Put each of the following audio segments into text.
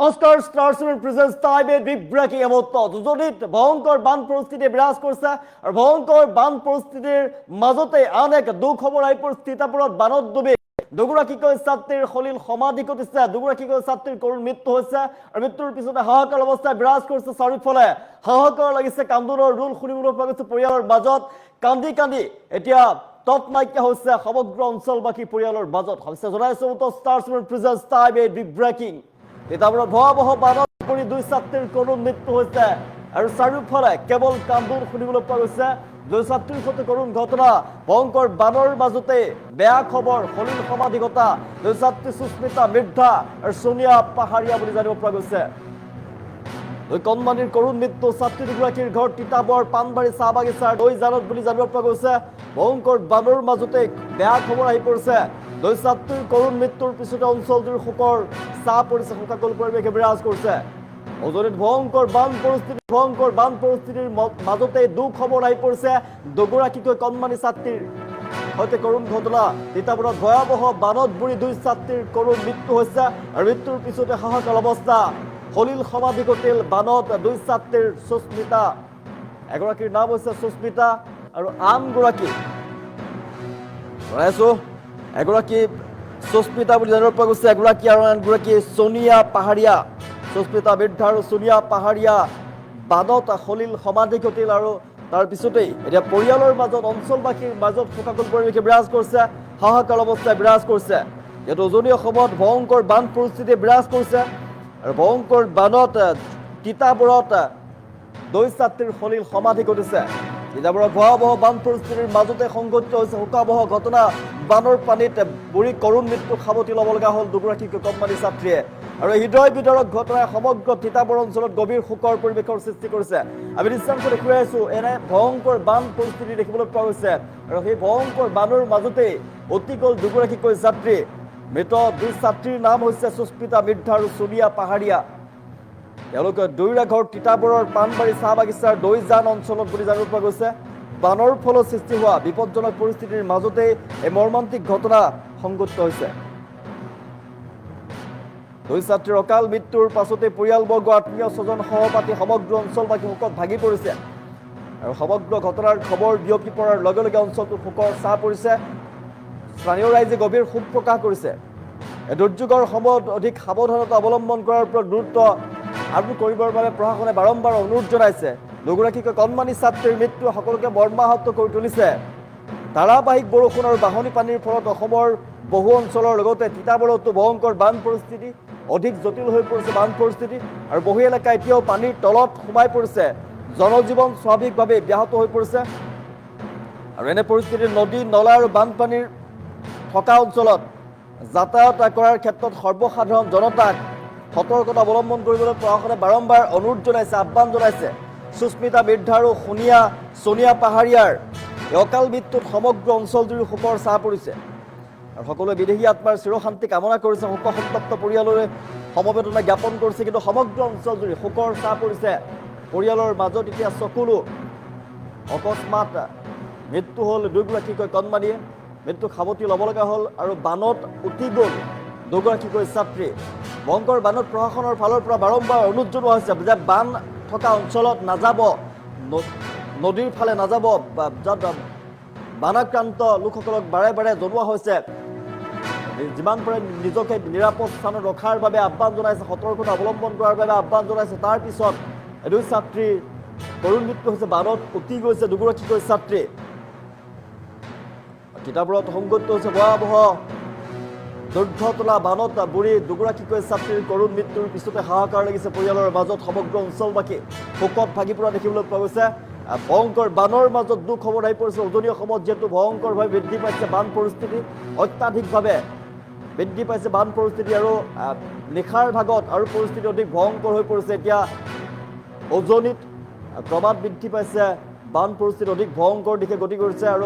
Oscar স্টাৰসনেৰ presence টাইমে বিব্ৰেকিং মুহূৰ্ত দুজনিত ভয়ঙ্কৰ বান পৰিস্থিতি বিৰাজ কৰিছে আৰু ভয়ঙ্কৰ বান পৰিস্থিতিৰ মাজতে আন এক দুখবৰ আহি পৰিস্থিতিবোৰত বানত ডুবি দুগৰাকীকৈ ছাত্ৰীৰ সলিল সমাধি ঘটিছে দুগৰাকীকৈ ছাত্ৰীৰ কৰুণ মৃত্যু হৈছে আৰু মৃত্যুৰ পিছতে হাহাকাৰ অৱস্থা বিৰাজ কৰিছে চাৰিওফালে হাহাকাৰ লাগিছে কান্দোনৰ ৰোল শুনিবলৈ পোৱা গৈছে পৰিয়ালৰ মাজত কান্দি কান্দি এতিয়া তত নাইকিয়া হৈছে সমগ্ৰ অঞ্চলবাসী পৰিয়ালৰ মাজত হৈছে জনাইছে স্টাৰসনৰ প্ৰেজেন্স টাইমে বিব্ৰেকিং তিতাবৰত ভয়াবহ বানত পৰি দুই ছাত্ৰীৰ কৰুণ মৃত্যু হৈছে আৰু চাৰিওফালে কেৱল কান্দোন শুনিবলৈ পোৱা গৈছে দুই ছাত্ৰীৰ সৈতে কৰুণ ঘটনা ভয়ংকৰ বানৰ মাজতে বেয়া খবৰ সলিল সমাধিগতা দুই ছাত্ৰী সুস্মিতা মৃদ্ধা আৰু সোনিয়া পাহাৰীয়া বুলি জানিব পৰা গৈছে দুই কণমানিৰ কৰুণ মৃত্যু ছাত্ৰী দুগৰাকীৰ ঘৰ তিতাবৰ পানবাৰী চাহ বাগিচাৰ দৈ জানত বুলি জানিব পৰা গৈছে ভয়ংকৰ বানৰ মাজতে বেয়া খবৰ আহি পৰিছে দুই ছাত্ৰীৰ কৰুণ মৃত্যুৰ পিছতে অঞ্চলটোৰ শোকৰ চাহ পৰিছে শোকাকুল পৰিৱেশে বিৰাজ কৰিছে উজনিত ভয়ংকৰ বান পৰিস্থিতিৰ মাজতে দুখ খবৰ আহি পৰিছে দুগৰাকীকৈ কণমানি ছাত্ৰীৰ সৈতে কৰুণ ঘটনা তিতাবৰত ভয়াবহ বানত বুৰি দুই ছাত্ৰীৰ কৰুণ মৃত্যু হৈছে আৰু মৃত্যুৰ পিছতে হাহাকাৰ অৱস্থা সলিল সমাধি ঘটিল বানত দুই ছাত্ৰীৰ সুস্মিতা এগৰাকীৰ নাম হৈছে সুস্মিতা আৰু আনগৰাকী জনাইছো এগৰাকী সুস্মিতা বুলি জানিব পৰা গৈছে এগৰাকী আৰু আনগৰাকী সোনিয়া পাহাৰীয়া সুস্মিতা বৃদ্ধা আৰু সোনিয়া পাহাৰীয়া বানত সলিল সমাধি ঘটিল আৰু তাৰ পিছতেই এতিয়া পৰিয়ালৰ মাজত অঞ্চলবাসীৰ মাজত শোকাকুল পৰিৱেশে বিৰাজ কৰিছে হাহাকাৰ অৱস্থাই বিৰাজ কৰিছে যিহেতু উজনি অসমত ভয়ংকৰ বান পৰিস্থিতি বিৰাজ কৰিছে আৰু ভয়ংকৰ বানত তিতাবৰত দুই ছাত্ৰীৰ সলিল সমাধি ঘটিছে তিতাবৰত ভয়াবহ বান পৰিস্থিতিৰ মাজতে সংঘটিত হৈছে শোকাবহ ঘটনা বানৰ পানীত বুৰি কৰুণ মৃত্যু সাৱটি ল'ব লগা হ'ল দুগৰাকীকৈ কণমানি ছাত্ৰীয়ে আৰু হৃদয় বিদাৰক ঘটনাই সমগ্ৰ তিতাবৰ অঞ্চলত গভীৰ শোকৰ পৰিৱেশৰ সৃষ্টি কৰিছে আমি দৃশ্যাংশ দেখুৱাই আছো এনে ভয়ংকৰ বান পৰিস্থিতি দেখিবলৈ পোৱা গৈছে আৰু সেই ভয়ংকৰ বানৰ মাজতে অতি গ'ল দুগৰাকীকৈ ছাত্ৰী মৃত দুই ছাত্ৰীৰ নাম হৈছে সুস্মিতা মৃদ্ধা আৰু সোনিয়া পাহাৰীয়া তেওঁলোকে দুয়োৰে ঘৰ তিতাবৰৰ পানবাৰী চাহ বাগিচাৰ দৈজান অঞ্চলত বুলি জানিব পৰা গৈছে বানৰ ফলত সৃষ্টি হোৱা বিপদজনক পৰিস্থিতিৰ মাজতে এই মৰ্মান্তিক ঘটনা সংঘটিত হৈছে দুই ছাত্ৰীৰ অকাল মৃত্যুৰ পাছতে পৰিয়ালবৰ্গ আত্মীয় স্বজন সহপাঠী সমগ্ৰ অঞ্চলবাসী শোকত ভাগি পৰিছে আৰু সমগ্ৰ ঘটনাৰ খবৰ বিয়পি পৰাৰ লগে লগে অঞ্চলটোত শোকৰ ছাঁ পৰিছে স্থানীয় ৰাইজে গভীৰ শোক প্ৰকাশ কৰিছে এই দুৰ্যোগৰ সময়ত অধিক সাৱধানতা অৱলম্বন কৰাৰ ওপৰত গুৰুত্ব আৰোপ কৰিবৰ বাবে প্ৰশাসনে বাৰম্বাৰ অনুৰোধ জনাইছে দুগৰাকীকৈ কণমানি ছাত্ৰীৰ মৃত্যুৱে সকলোকে মৰ্মাহত কৰি তুলিছে ধাৰাবাহিক বৰষুণ আৰু বাঢ়নী পানীৰ ফলত অসমৰ বহু অঞ্চলৰ লগতে তিতাবৰতো ভয়ংকৰ বান পৰিস্থিতি অধিক জটিল হৈ পৰিছে বান পৰিস্থিতি আৰু বহু এলেকা এতিয়াও পানীৰ তলত সোমাই পৰিছে জনজীৱন স্বাভাৱিকভাৱে ব্যাহত হৈ পৰিছে আৰু এনে পৰিস্থিতিত নদী নলা আৰু বানপানীৰ থকা অঞ্চলত যাতায়াত কৰাৰ ক্ষেত্ৰত সৰ্বসাধাৰণ জনতাক সতৰ্কতা অৱলম্বন কৰিবলৈ প্ৰশাসনে বাৰম্বাৰ অনুৰোধ জনাইছে আহ্বান জনাইছে সুস্মিতা মৃদ্ধা আৰু সোনিয়া পাহাৰীয়াৰ অকাল মৃত্যুত সমগ্ৰ অঞ্চলজুৰি শোকৰ ছাঁ পৰিছে আৰু সকলোৱে বিদেহী আত্মাৰ চিৰশান্তি কামনা কৰিছে শোকসন্তপ্ত পৰিয়াললৈ সমবেদনা জ্ঞাপন কৰিছে কিন্তু সমগ্ৰ অঞ্চলজুৰি শোকৰ ছাঁ পৰিছে পৰিয়ালৰ মাজত এতিয়া চকুলো অকস্মাত মৃত্যু হ'ল দুগৰাকীকৈ কণমানিয়ে মৃত্যু সাৱটি ল'ব লগা হ'ল আৰু বানত উটি গ'ল দুগৰাকীকৈ ছাত্ৰী ভয়ংকৰ বানত প্ৰশাসনৰ ফালৰ পৰা বাৰম্বাৰ অনুৰোধ জনোৱা হৈছে যে বান থকা অঞ্চলত নাযাব নদীৰ ফালে নাযাব য'ত বানাক্ৰান্ত লোকসকলক বাৰে বাৰে জনোৱা হৈছে যিমান পাৰে নিজকে নিৰাপদ স্থানত ৰখাৰ বাবে আহ্বান জনাইছে সতৰ্কতা অৱলম্বন কৰাৰ বাবে আহ্বান জনাইছে তাৰ পিছত দুই ছাত্ৰীৰ কৰুণ মৃত্যু হৈছে বানত উটি গৈছে দুগৰাকীকৈ ছাত্ৰী তিতাবৰত সংঘটিত হৈছে ভয়াবহ দুৰ্ঘটনা বানত বুৰি দুগৰাকীকৈ ছাত্ৰীৰ কৰুণ মৃত্যুৰ পিছতে হাহাকাৰ লাগিছে পৰিয়ালৰ মাজত সমগ্ৰ অঞ্চলবাসী শোকত ভাগি পৰা দেখিবলৈ পোৱা গৈছে ভয়ংকৰ বানৰ মাজত দুখ খবৰ আহি পৰিছে উজনি অসমত যিহেতু ভয়ংকৰভাৱে বৃদ্ধি পাইছে বান পৰিস্থিতি অত্যাধিকভাৱে বৃদ্ধি পাইছে বান পৰিস্থিতি আৰু নিশাৰ ভাগত আৰু পৰিস্থিতি অধিক ভয়ংকৰ হৈ পৰিছে এতিয়া উজনিত ক্ৰমাৎ বৃদ্ধি পাইছে বান পৰিস্থিতি অধিক ভয়ংকৰ দিশে গতি কৰিছে আৰু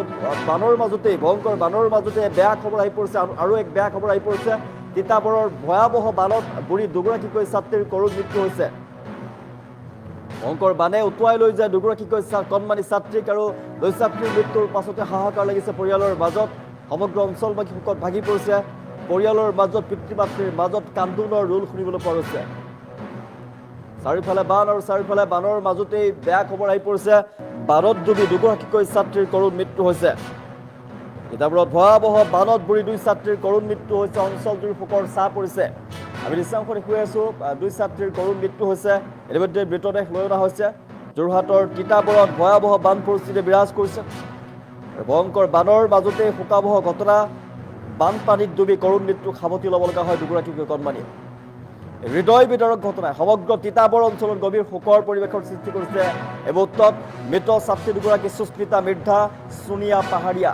ভয়ংকৰ বানৰ মাজতে বেয়া খবৰ আহি পৰিছে আৰু এক বেয়া খবৰ আহি পৰিছে তিতাবৰৰ ভয়াবহ বানত বুৰি দুগৰাকীকৈ ছাত্ৰীৰ কৰুণ মৃত্যু হৈছে ভয়ংকৰ বানে উটুৱাই লৈ যায় দুগৰাকীকৈ কণমানি ছাত্ৰীক আৰু দুই ছাত্ৰীৰ মৃত্যুৰ পাছতে হাহাকাৰ লাগিছে পৰিয়ালৰ মাজত সমগ্ৰ অঞ্চলবাসী শোকত ভাগি পৰিছে পৰিয়ালৰ মাজত পিতৃ মাতৃৰ মাজত কান্দোনৰ ৰোল শুনিবলৈ পোৱা গৈছে চাৰিওফালে বান আৰু চাৰিওফালে বানৰ মাজতেই বেয়া খবৰ আহি পৰিছে বানত ডুবি দুগৰাকীকৈ ছাত্ৰীৰ কৰুণ মৃত্যু হৈছে তিতাবৰত ভয়াৱহ বানত বুৰি 2 ছাত্ৰীৰ কৰুণ মৃত্যু হৈছে অঞ্চলটোৰ শোকৰ ছাঁ পৰিছে আমি দৃশ্যাংশ দেখুৱাই আছো 2 ছাত্ৰীৰ কৰুণ মৃত্যু হৈছে ইতিমধ্যে মৃতদেহ লৈ অনা হৈছে যোৰহাটৰ তিতাবৰত ভয়াৱহ বান পৰিস্থিতি বিৰাজ কৰিছে ভয়ংকৰ বানৰ মাজতে শোকাবহ ঘটনা বানপানীত ডুবি কৰুণ মৃত্যু সাৱটি ল'ব লগা হয় দুগৰাকীকৈ কণমানিয়ে হৃদয় বিদাৰক ঘটনাই সমগ্ৰ তিতাবৰ অঞ্চলত গভীৰ শোকৰ পৰিৱেশৰ সৃষ্টি কৰিছে এই মুহূৰ্তত মৃত ছাত্ৰী দুগৰাকী সুস্মিতা মৃদ্ধা সোনিয়া পাহাৰীয়া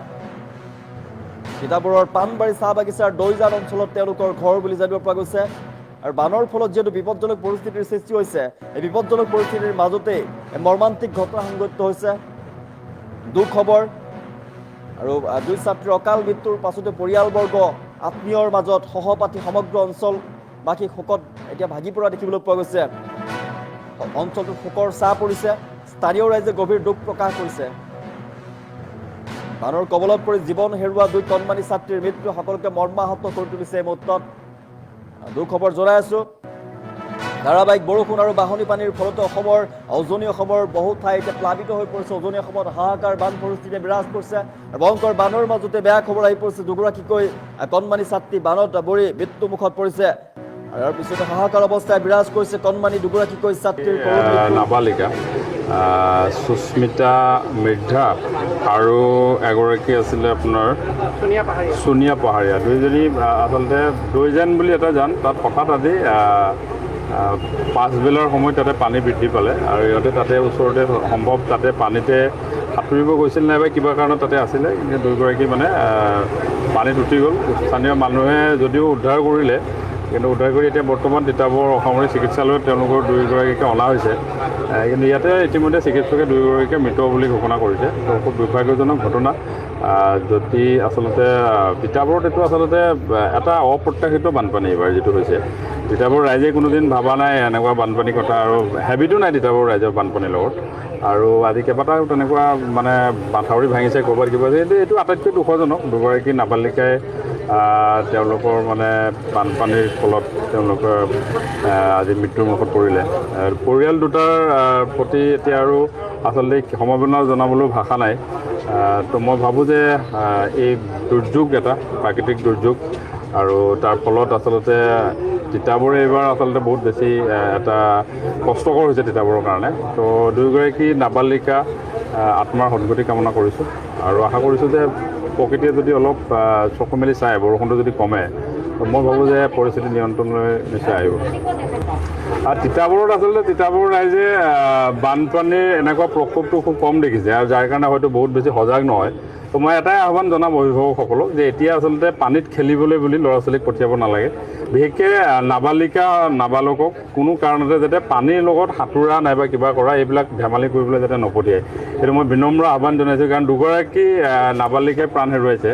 তিতাবৰৰ পাণবাৰী চাহ বাগিচাৰ দৈজান অঞ্চলত তেওঁলোকৰ ঘৰ বুলি জানিব পৰা গৈছে আৰু বানৰ ফলত যিহেতু বিপদজনক পৰিস্থিতিৰ সৃষ্টি হৈছে এই বিপদজনক পৰিস্থিতিৰ মাজতেই মৰ্মান্তিক ঘটনা সংঘটিত হৈছে দুখ খবৰ আৰু 2 ছাত্ৰীৰ অকাল মৃত্যুৰ পাছতে পৰিয়ালবৰ্গ আত্মীয়ৰ মাজত সহপাঠী সমগ্ৰ অঞ্চল বাকী শোকত এতিয়া ভাগি পৰা দেখিবলৈ পোৱা গৈছে অঞ্চলটোত শোকৰ ছাঁ পৰিছে স্থানীয় ৰাইজে গভীৰ দুখ প্ৰকাশ কৰিছে বানৰ কবলত পৰি জীৱন হেৰুওৱা 2 কণমানি ছাত্ৰীৰ মৃত্যু সকলোকে মৰ্মাহত কৰি তুলিছে এই মুহূৰ্তত দুখ খবৰ জনাই আছো ধাৰাবাহিক বৰষুণ আৰু বাহনী পানীৰ ফলতে অসমৰ উজনি অসমৰ বহু ঠাই এতিয়া প্লাবিত হৈ পৰিছে উজনি অসমত হাহাকাৰ বান পৰিস্থিতিয়ে বিৰাজ কৰিছে ভয়ংকৰ বানৰ মাজতে বেয়া খবৰ আহি পৰিছে দুগৰাকীকৈ কণমানি ছাত্ৰী বানত বুৰি মৃত্যুমুখত পৰিছে আৰু ইয়াৰ পিছতে হাহাকাৰ অৱস্থায় বিৰাজ কৰিছে কণমানি দুগৰাকীকৈ ছাত্ৰীৰ নাবালিকা সুস্মিতা মৃদ্ধা আৰু এগৰাকী আছিলে আপোনাৰ সোনিয়া পাহাৰীয়া দুইজনী আচলতে দৈজান বুলি এটা জান তাত হঠাৎ আজি পাছবেলাৰ সময়ত তাতে পানী বৃদ্ধি পালে আৰু ইহঁতে তাতে ওচৰতে সম্ভৱ তাতে পানীতে সাঁতুৰিব গৈছিল নাইবা কিবা কাৰণত তাতে আছিলে কিন্তু দুয়োগৰাকী মানে পানীত উঠি গ'ল স্থানীয় মানুহে যদিও উদ্ধাৰ কৰিলে কিন্তু উদ্ধাৰ কৰি এতিয়া বৰ্তমান তিতাবৰ অসামৰিক চিকিৎসালয়ত তেওঁলোকৰ দুয়োগৰাকীকে অনা হৈছে কিন্তু ইয়াতে ইতিমধ্যে চিকিৎসকে দুয়োগৰাকীকে মৃত বুলি ঘোষণা কৰিছে তো খুব দুৰ্ভাগ্যজনক ঘটনা যদি আচলতে তিতাবৰত এইটো আচলতে এটা অপ্ৰত্যাশিত বানপানী এইবাৰ যিটো হৈছে তিতাবৰ ৰাইজে কোনোদিন ভবা নাই এনেকুৱা বানপানীৰ কথা আৰু হেবিটো নাই তিতাবৰ ৰাইজৰ বানপানীৰ লগত আৰু আজি কেইবাটাও তেনেকুৱা মানে মাথাউৰি ভাঙিছে ক'ৰবাত কিবা এইটো আটাইতকৈ দুখজনক দুগৰাকী নাবালিকাই তেওঁলোকৰ মানে বানপানীৰ ফলত তেওঁলোকৰ আজি মৃত্যুৰ মুখত পৰিলে পৰিয়াল দুটাৰ প্ৰতি এতিয়া আৰু আচলতে সমবেদনা জনাবলৈ ভাষা নাই তো মই ভাবোঁ যে এই দুৰ্যোগ এটা প্ৰাকৃতিক দুৰ্যোগ আৰু তাৰ ফলত আচলতে তিতাবৰে এইবাৰ আচলতে বহুত বেছি এটা কষ্টকৰ হৈছে তিতাবৰৰ কাৰণে তো দুয়োগৰাকী নাবালিকা আত্মাৰ সদ্গতি কামনা কৰিছোঁ আৰু আশা কৰিছোঁ যে প্ৰকৃতিয়ে যদি অলপ চকু মেলি চায় বৰষুণটো যদি কমে মই ভাবোঁ যে পৰিস্থিতি নিয়ন্ত্ৰণলৈ নিশ্চয় আহিব আৰু তিতাবৰত আচলতে তিতাবৰ ৰাইজে বানপানীৰ এনেকুৱা প্ৰকোপটো খুব কম দেখিছে আৰু যাৰ কাৰণে হয়তো বহুত বেছি সজাগ নহয় তো মই এটাই আহ্বান জনাম অভিভাৱকসকলক যে এতিয়া আচলতে পানীত খেলিবলৈ বুলি ল'ৰা ছোৱালীক পঠিয়াব নালাগে বিশেষকৈ নাবালিকা নাবালকক কোনো কাৰণতে যাতে পানীৰ লগত সাঁতোৰা নাইবা কিবা কৰা এইবিলাক ধেমালি কৰিবলৈ যাতে নপঠিয়ায় সেইটো মই বিনম্ৰ আহ্বান জনাইছোঁ কাৰণ দুগৰাকী নাবালিকাই প্ৰাণ হেৰুৱাইছে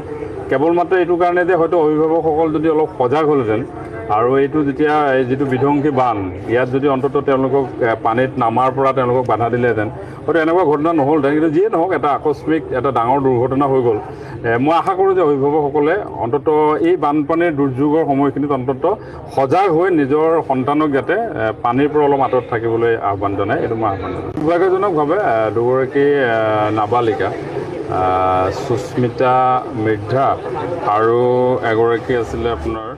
কেৱল মাত্ৰ এইটো কাৰণে যে হয়তো অভিভাৱকসকল যদি অলপ সজাগ হ'লহেঁতেন আৰু এইটো যেতিয়া এই যিটো বিধ্বংসী বান ইয়াত যদি অন্ততঃ তেওঁলোকক পানীত নামাৰ পৰা তেওঁলোকক বাধা দিলেহেঁতেন হয়তো এনেকুৱা ঘটনা নহ'লহেঁতেন কিন্তু যিয়ে নহওক এটা আকস্মিক এটা ডাঙৰ দুৰ্ঘটনা হৈ গ'ল মই আশা কৰোঁ যে অভিভাৱকসকলে অন্ততঃ এই বানপানীৰ দুৰ্যোগৰ সময়খিনিত অন্ততঃ সজাগ হৈ নিজৰ সন্তানক যাতে পানীৰ পৰা অলপ আঁতৰত থাকিবলৈ আহ্বান জনায় এইটো মই আহ্বান জনাওঁ দুৰ্ভাগ্যজনকভাৱে দুগৰাকী নাবালিকা সুস্মিতা মৃদ্ধা আৰু এগৰাকী আছিলে আপোনাৰ